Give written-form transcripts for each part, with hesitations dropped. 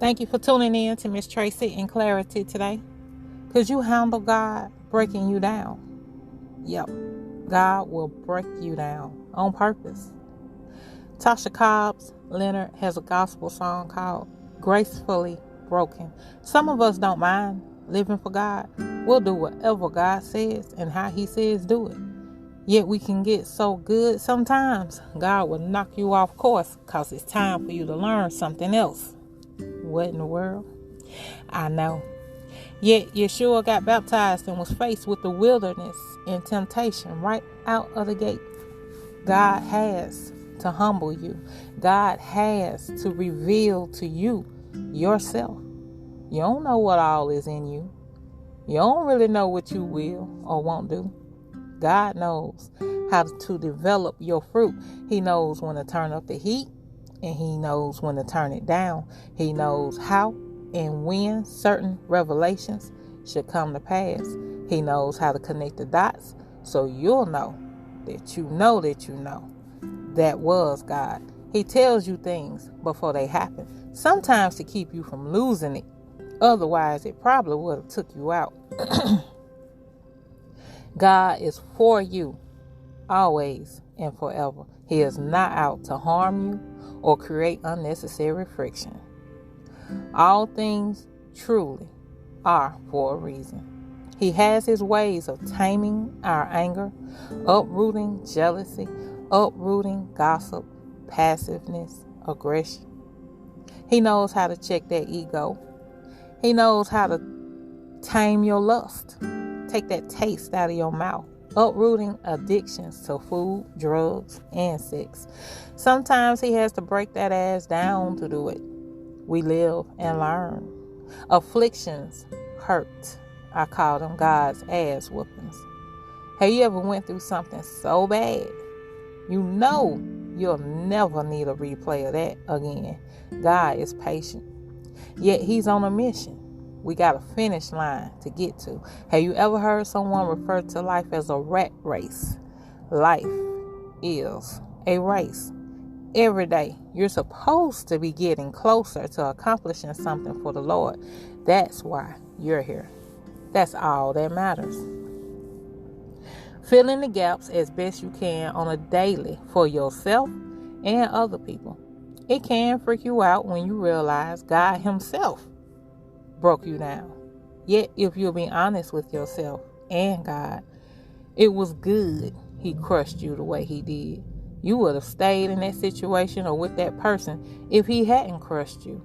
Thank you for tuning in to Miss Tracy in Clarity today. Could you handle God breaking you down? Yep, God will break you down on purpose. Tasha Cobbs Leonard has a gospel song called Gracefully Broken. Some of us don't mind living for God. We'll do whatever God says and how He says do it. Yet we can get so good sometimes, God will knock you off course because it's time for you to learn something else. What in the world? I know. Yet Yeshua got baptized and was faced with the wilderness and temptation right out of the gate. God has to humble you. God has to reveal to you yourself. You don't know what all is in you. You don't really know what you will or won't do. God knows how to develop your fruit. He knows when to turn up the heat and He knows when to turn it down. He knows how and when certain revelations should come to pass. He knows how to connect the dots so you'll know that you know that you know that was God. He tells you things before they happen, sometimes to keep you from losing it. Otherwise, it probably would have took you out. God is for you always and forever. He is not out to harm you or create unnecessary friction. All things truly are for a reason. He has His ways of taming our anger, uprooting jealousy, uprooting gossip, passiveness, aggression. He knows how to check that ego. He knows how to tame your lust. Take that taste out of your mouth. Uprooting addictions to food, drugs, and sex. Sometimes He has to break that ass down to do it. We live and learn. Afflictions hurt. I call them God's ass whoopings. Have you ever went through something so bad you know you'll never need a replay of that again? God is patient, yet He's on a mission. We got a finish line to get to. Have you ever heard someone refer to life as a rat race? Life is a race. Every day, you're supposed to be getting closer to accomplishing something for the Lord. That's why you're here. That's all that matters. Fill in the gaps as best you can on a daily for yourself and other people. It can freak you out when you realize God Himself broke you down. Yet, if you'll be honest with yourself and God, it was good He crushed you the way He did. You would have stayed in that situation or with that person if He hadn't crushed you.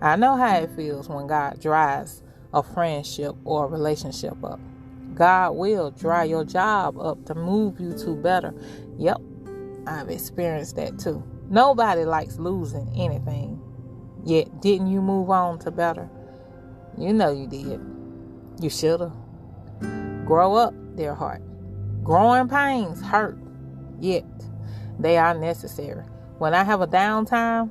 I know how it feels when God dries a friendship or a relationship up. God will dry your job up to move you to better. Yep, I've experienced that too. Nobody likes losing anything. Yet, didn't you move on to better? You know you did. You should have. Grow up, dear heart. Growing pains hurt, yet they are necessary. When I have a downtime,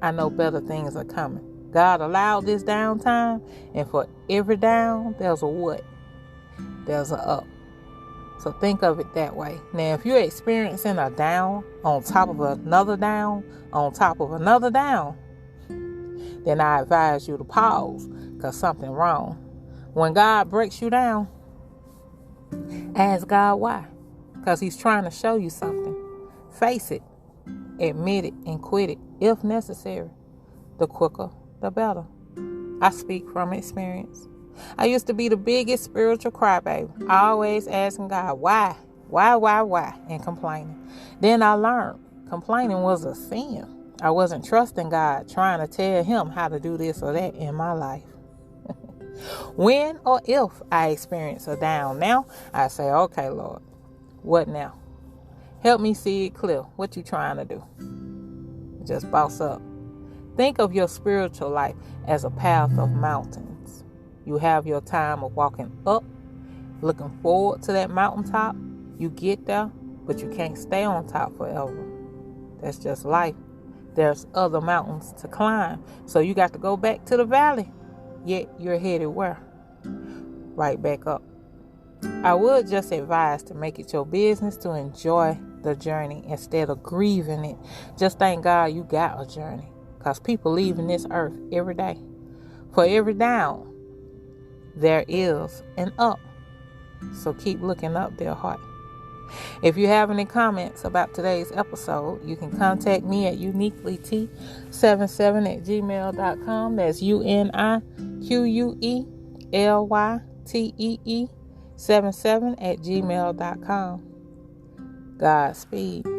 I know better things are coming. God allowed this downtime, and for every down, there's a what? There's a up. So think of it that way. Now, if you're experiencing a down on top of another down on top of another down, then I advise you to pause because something's wrong. When God breaks you down, ask God why. Because He's trying to show you something. Face it, admit it, and quit it if necessary. The quicker, the better. I speak from experience. I used to be the biggest spiritual crybaby, always asking God why, and complaining. Then I learned complaining was a sin. I wasn't trusting God, trying to tell Him how to do this or that in my life. When or if I experience a down now, I say, okay, Lord, what now? Help me see it clear. What you trying to do? Just boss up. Think of your spiritual life as a path of mountains. You have your time of walking up, looking forward to that mountaintop. You get there, but you can't stay on top forever. That's just life. There's other mountains to climb. So you got to go back to the valley. Yet you're headed where? Right back up. I would just advise to make it your business to enjoy the journey instead of grieving it. Just thank God you got a journey. Because people leaving this earth every day. For every down, there is an up. So keep looking up, dear heart. If you have any comments about today's episode, you can contact me at uniquelyt77@gmail.com. That's UNIQUELYTEE77@gmail.com. Godspeed.